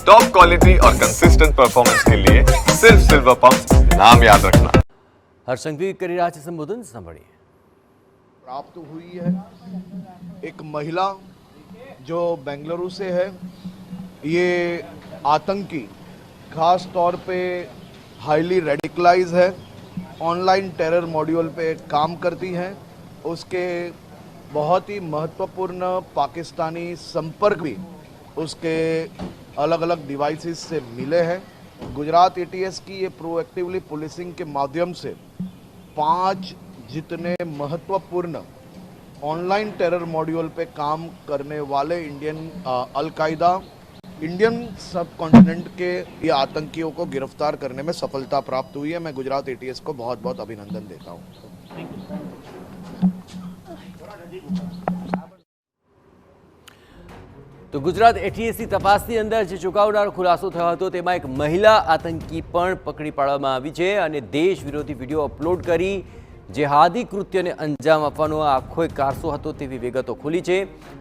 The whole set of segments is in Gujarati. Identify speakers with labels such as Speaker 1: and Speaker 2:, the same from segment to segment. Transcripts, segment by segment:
Speaker 1: टॉप क्वालिटी और कंसिस्टेंट परफॉर्मेंस के लिए सिर्फ सिल्वर पंप नाम याद रखना।
Speaker 2: हर्षंघवी કરી રહ્યા છે સંબોધન સાંભળીએ।
Speaker 3: प्राप्त हुई है एक महिला जो बेंगलुरु से है। ये आतंकी खास तौर पे हाईली रेडिकलाइज है, ऑनलाइन टेरर मॉड्यूल पे काम करती हैं। उसके बहुत ही महत्वपूर्ण पाकिस्तानी संपर्क भी उसके अलग अलग डिवाइसेस से मिले हैं। गुजरात एटीएस की ये प्रोएक्टिवली पुलिसिंग के माध्यम से 5 जितने महत्वपूर्ण ऑनलाइन टेरर मॉड्यूल पे काम करने वाले अलकायदा इंडियन सब कॉन्टिनेंट के ये आतंकियों को गिरफ्तार करने में सफलता प्राप्त हुई है। मैं गुजरात एटीएस को बहुत बहुत अभिनंदन देता हूँ।
Speaker 2: तो गुजरात एटीएसની તપાસની અંદર જે ચોંકાવનારો ખુલાસો થયો હતો તેમાં એક મહિલા આતંકી પણ પકડી પાડવામાં આવી છે અને દેશ વિરોધી વિડીયો અપલોડ કરી જેહાદી કૃત્યને અંજામ આપવાનો આખો એક કારસો હતો તેવી વિગતો ખુલી છે।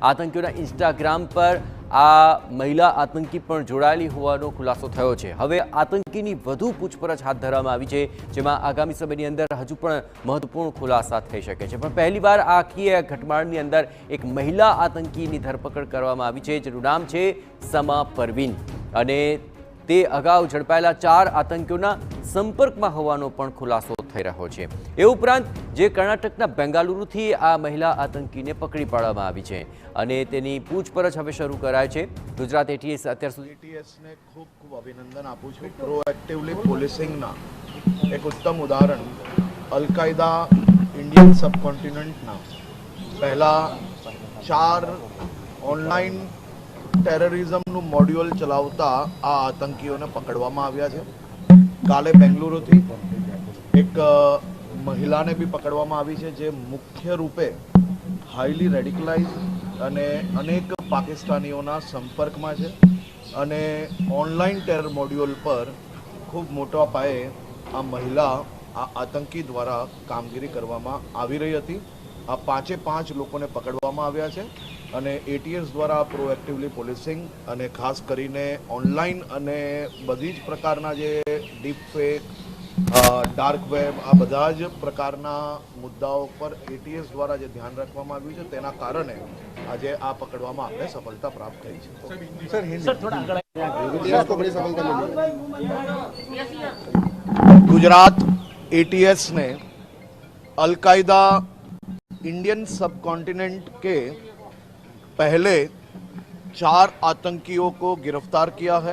Speaker 2: આતંકીઓના ઇન્સ્ટાગ્રામ પર આ મહિલા આતંકી પણ જોડાયેલી હોવાનો ખુલાસો થયો છે। હવે આતંકીની વધુ પૂછપરછ હાથ ધરવામાં આવી છે, જેમાં આગામી સમયની અંદર હજુ પણ મહત્વપૂર્ણ ખુલાસા થઈ શકે છે। પણ પહેલીવાર આખી ઘટમાળની અંદર એક મહિલા આતંકીની ધરપકડ કરવામાં આવી છે, જેનું નામ છે સમા પરવીન અને તે અગાઉ ઝડપાયેલા 4 આતંકીઓના સંપર્કમાં હોવાનો પણ ખુલાસો થઈ રહ્યો છે। એ ઉપરાંત જે કર્ણાટકના બેંગાલુરુથી આ મહિલા આતંકીને પકડી પાડવામાં આવી છે અને તેની પૂછપરછ હવે શરૂ કરાય છે। ગુજરાત એટીએસ અત્યાર સુધી
Speaker 3: એટીએસને ખૂબ ખૂબ અભિનંદન આપું છું। પ્રોએક્ટિવલી પોલીસિંગના એક ઉત્તમ ઉદાહરણ અલકાયદા ઇન્ડિયન સબકોન્ટિનેન્ટના પહેલા 4 ઓનલાइन ટેરરિઝમનું મોડ્યુલ ચલાવતા આ આતંકીઓને પકડવામાં આવ્યા છે। કાલે બેંગલુરુથી એક મહિલાને બી પકડવામાં આવી છે, જે મુખ્ય રૂપે હાઈલી રેડિકલાઇઝ અને અનેક પાકિસ્તાનીઓના સંપર્કમાં છે અને ઓનલાઈન ટેરર મોડ્યુલ પર ખૂબ મોટા પાયે આ મહિલા આ આતંકી દ્વારા કામગીરી કરવામાં આવી રહી હતી। આ 5 લોકોને પકડવામાં આવ્યા છે અને એટીએસ દ્વારા પ્રોએક્ટિવલી પોલીસિંગ અને ખાસ કરીને ઓનલાઈન અને બધી જ પ્રકારના જે ડીપ ફેક डार्क वेब आ બધા જ પ્રકારના મુદ્દાઓ પર એટીએસ દ્વારા જે ધ્યાન રાખવામાં આવ્યું છે તેના કારણે આજે આ પકડવામાં આપણે સફળતા પ્રાપ્ત થઈ છે। गुजरात एटीएस ने अलकायदा इंडियन सबकॉन्टिनेंट के पहले 4 आतंकियों को गिरफ्तार किया है।